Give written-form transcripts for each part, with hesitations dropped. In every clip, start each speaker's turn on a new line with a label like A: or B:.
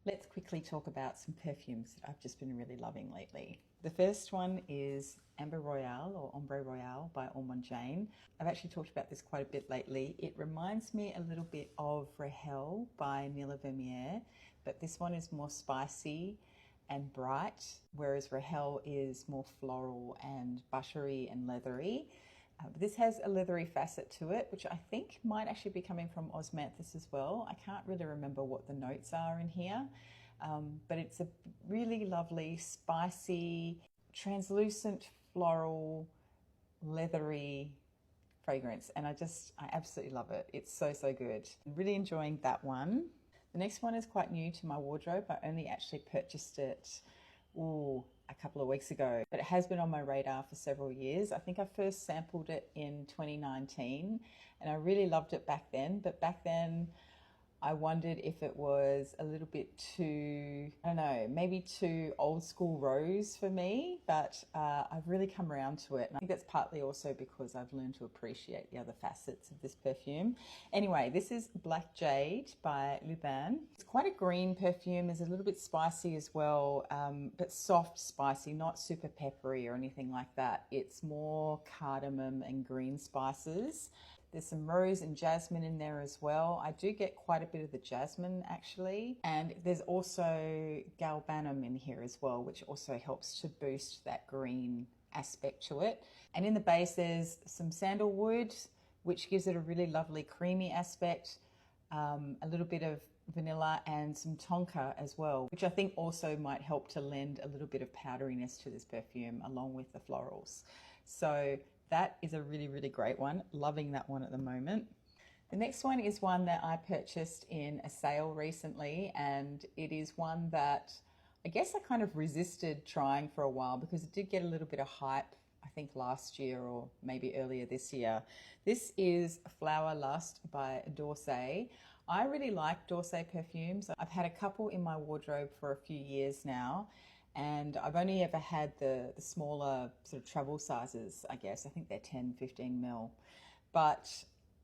A: Let's quickly talk about some perfumes that I've just been really loving lately. The first one is Amber Royale or Ombre Royale by Ormond Jane. I've actually talked about this quite a bit lately. It reminds me a little bit of Rahel by Nila Vermeer, but this one is more spicy and bright, whereas Rahel is more floral and buttery and leathery. But this has a leathery facet to it, which I think might actually be coming from Osmanthus as well. I can't really remember what the notes are in here, but it's a really lovely, spicy, translucent, floral, leathery fragrance. And I absolutely love it. It's so, so good. I'm really enjoying that one. The next one is quite new to my wardrobe. I only actually purchased it, a couple of weeks ago, but it has been on my radar for several years. I think I first sampled it in 2019 and I really loved it back then, but back then I wondered if it was a little bit too, I don't know, maybe too old school rose for me, but I've really come around to it. And I think that's partly also because I've learned to appreciate the other facets of this perfume. Anyway, this is Black Jade by Luban. It's quite a green perfume. It's a little bit spicy as well, but soft spicy, not super peppery or anything like that. It's more cardamom and green spices. There's some rose and jasmine in there as well. I do get quite a bit of the jasmine actually. And there's also galbanum in here as well, which also helps to boost that green aspect to it. And in the base, there's some sandalwood, which gives it a really lovely creamy aspect, a little bit of vanilla and some tonka as well, which I think also might help to lend a little bit of powderiness to this perfume along with the florals. So that is a really, really great one. Loving that one at the moment. The next one is one that I purchased in a sale recently, and it is one that I guess I kind of resisted trying for a while because it did get a little bit of hype, I think last year or maybe earlier this year. This is Flower Lust by D'Orsay. I really like D'Orsay perfumes. I've had a couple in my wardrobe for a few years now, and I've only ever had the smaller sort of travel sizes, I guess. I think they're 10, 15 mil. But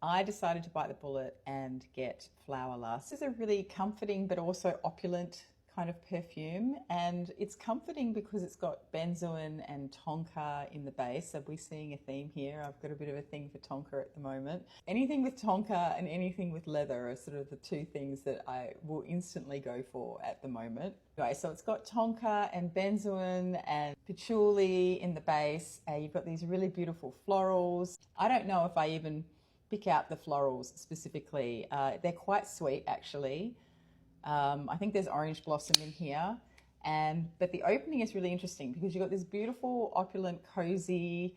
A: I decided to bite the bullet and get Flower Lust. This is a really comforting but also opulent kind of perfume, and it's comforting because it's got benzoin and tonka in the base. So we're seeing a theme here. I've got a bit of a thing for tonka at the moment. Anything with tonka and anything with leather are sort of the two things that I will instantly go for at the moment. Anyway, so it's got tonka and benzoin and patchouli in the base. You've got these really beautiful florals. I don't know if I even pick out the florals specifically. They're quite sweet actually. I think there's orange blossom in here, but the opening is really interesting because you've got this beautiful, opulent, cozy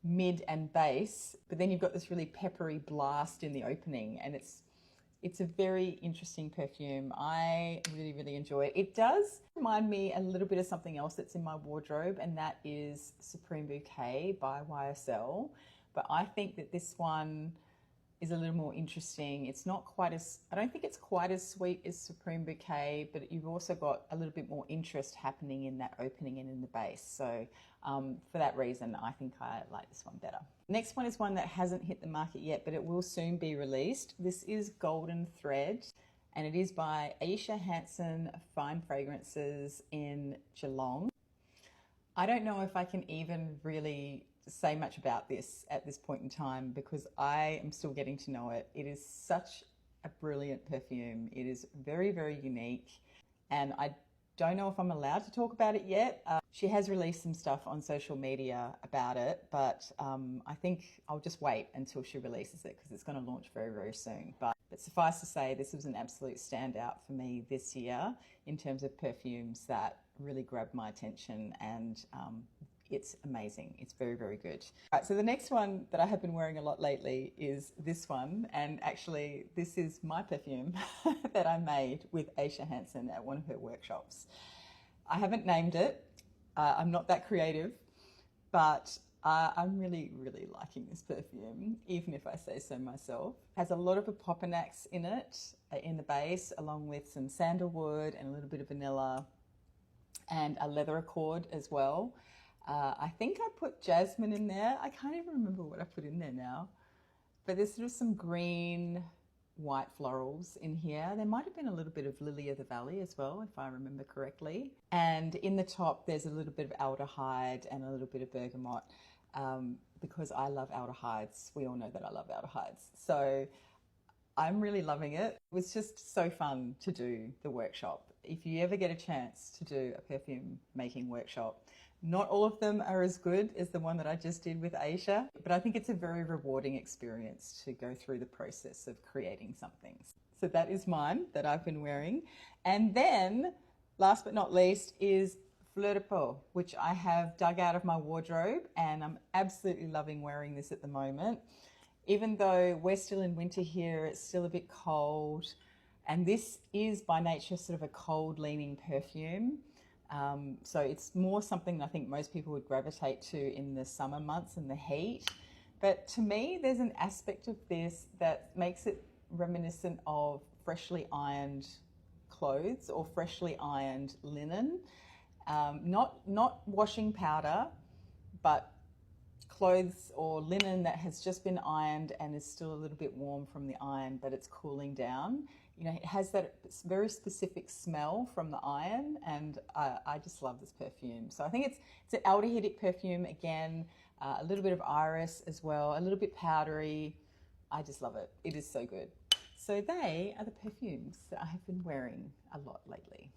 A: mid and base, but then you've got this really peppery blast in the opening, and it's a very interesting perfume. I really, really enjoy it. It does remind me a little bit of something else that's in my wardrobe, and that is Supreme Bouquet by YSL. But I think that this one is a little more interesting. It's not quite as, I don't think it's quite as sweet as Supreme Bouquet, but you've also got a little bit more interest happening in that opening and in the base. So for that reason, I think I like this one better. Next one is one that hasn't hit the market yet, but it will soon be released. This is Golden Thread, and it is by Aisha Hanson Fine Fragrances in Geelong. I don't know if I can even really say much about this at this point in time because I am still getting to know it. It is such a brilliant perfume. It is very, very unique, and I don't know if I'm allowed to talk about it yet. She has released some stuff on social media about it, but I think I'll just wait until she releases it because it's going to launch very, very soon. But suffice to say, this was an absolute standout for me this year in terms of perfumes that really grabbed my attention, and it's amazing. It's very, very good. All right, so the next one that I have been wearing a lot lately is this one. And actually, this is my perfume that I made with Aisha Hanson at one of her workshops. I haven't named it. I'm not that creative, but I'm really, really liking this perfume, even if I say so myself. It has a lot of Opopanax in it, in the base, along with some sandalwood and a little bit of vanilla and a leather accord as well. I think I put jasmine in there. I can't even remember what I put in there now. But there's sort of some green white florals in here. There might have been a little bit of lily of the valley as well, if I remember correctly. And in the top, there's a little bit of aldehyde and a little bit of bergamot, because I love aldehydes. We all know that I love aldehydes. So I'm really loving it. It was just so fun to do the workshop. If you ever get a chance to do a perfume making workshop, not all of them are as good as the one that I just did with Aisha, but I think it's a very rewarding experience to go through the process of creating something. So that is mine that I've been wearing. And then, last but not least, is Fleur de Peau, which I have dug out of my wardrobe, and I'm absolutely loving wearing this at the moment. Even though we're still in winter here, it's still a bit cold. And this is by nature sort of a cold leaning perfume. So it's more something I think most people would gravitate to in the summer months and the heat. But to me, there's an aspect of this that makes it reminiscent of freshly ironed clothes or freshly ironed linen. Not washing powder, but clothes or linen that has just been ironed and is still a little bit warm from the iron, but it's cooling down. You know, it has that very specific smell from the iron, and I just love this perfume. So I think it's an aldehydic perfume again, a little bit of iris as well, a little bit powdery. I just love it. It is so good. So they are the perfumes that I have been wearing a lot lately.